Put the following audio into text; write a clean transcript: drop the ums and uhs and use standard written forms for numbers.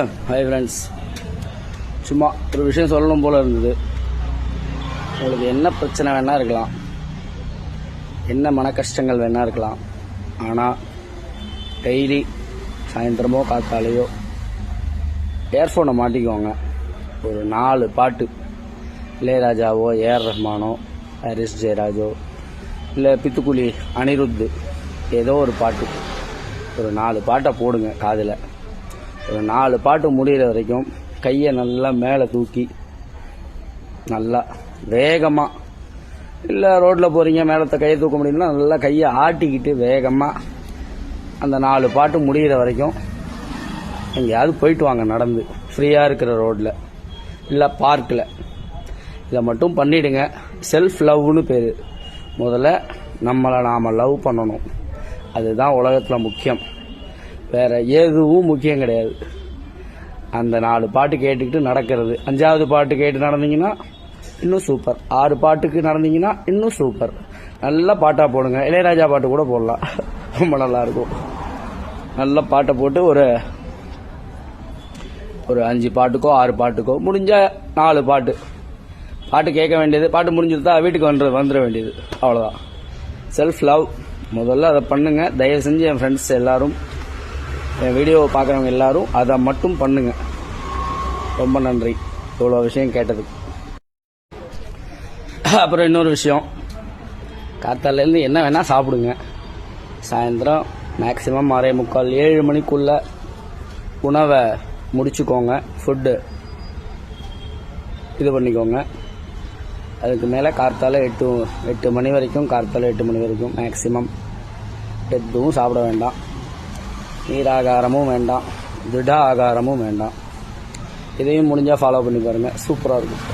Hi friends, சும்மா ஒரு விஷயம் சொல்லணும் போல் இருந்தது. உங்களுக்கு என்ன பிரச்சனை வேணால் இருக்கலாம், என்ன மன கஷ்டங்கள் வேணால் இருக்கலாம். ஆனால் டெய்லி சாயந்தரமோ காத்தாலேயோ இயர்ஃபோனை மாட்டிக்குவாங்க. ஒரு 4 பாட்டு, இளையராஜாவோ ஏஆர் ரஹ்மானோ ஹாரிஸ் ஜெயராஜோ இல்லை பித்துக்குளி அனிருத்து, ஏதோ ஒரு பாட்டு, ஒரு 4 பாட்டை போடுங்க காதில். ஒரு 4 பாட்டு முடிகிற வரைக்கும் கையை நல்லா மேலே தூக்கி நல்லா வேகமாக, இல்லை ரோட்டில் போகிறீங்க மேலத்தை கையை தூக்க முடியும்னா நல்லா கையை ஆட்டிக்கிட்டு வேகமாக அந்த 4 பாட்டு முடிகிற வரைக்கும் எங்கேயாவது போயிட்டு வாங்க. நடந்து ஃப்ரீயாக இருக்கிற ரோட்டில் இல்லை பார்க்கில் இதை மட்டும் பண்ணிவிடுங்க. செல்ஃப் லவ்னு பேர். முதல்ல நம்மளை நாம் லவ் பண்ணணும். அதுதான் உலகத்தில் முக்கியம், வேறு எதுவும் முக்கியம் கிடையாது. அந்த 4 பாட்டு கேட்டுக்கிட்டு நடக்கிறது. 5வது பாட்டு கேட்டு நடந்தீங்கன்னா இன்னும் சூப்பர். 6 பாட்டுக்கு நடந்தீங்கன்னா இன்னும் சூப்பர். நல்ல பாட்டாக போடுங்க. இளையராஜா பாட்டு கூட போடலாம், ரொம்ப நல்லாயிருக்கும். நல்ல பாட்டை போட்டு ஒரு 5 பாட்டுக்கோ 6 பாட்டுக்கோ முடிஞ்சால் 4 பாட்டு கேட்க வேண்டியது. பாட்டு முடிஞ்சிருந்தா வீட்டுக்கு வந்துட வேண்டியது, அவ்வளோதான். செல்ஃப் லவ் முதல்ல அதை பண்ணுங்க. தயவு செஞ்சு என் ஃப்ரெண்ட்ஸ் எல்லாரும், என் வீடியோவை பார்க்குறவங்க எல்லாரும் அதை மட்டும் பண்ணுங்க. ரொம்ப நன்றி இவ்வளோ விஷயம் கேட்டதுக்கு. அப்புறம் இன்னொரு விஷயம், காத்தாலேருந்து என்ன வேணால் சாப்பிடுங்க. சாயந்தரம் மேக்ஸிமம் 6:45 7 மணிக்குள்ளே உணவை முடிச்சுக்கோங்க. ஃபுட்டு இது பண்ணிக்கோங்க. அதுக்கு மேலே கார்த்தால 8 மணி வரைக்கும், கார்த்தால 8 மணி வரைக்கும் மேக்ஸிமம் எதுவும் சாப்பிட வேண்டாம். நீராகாரமும் வேண்டாம், திட ஆகாரமும் வேண்டாம். இதையும் முடிஞ்சால் ஃபாலோ பண்ணி பாருங்கள், சூப்பராக இருக்கும்.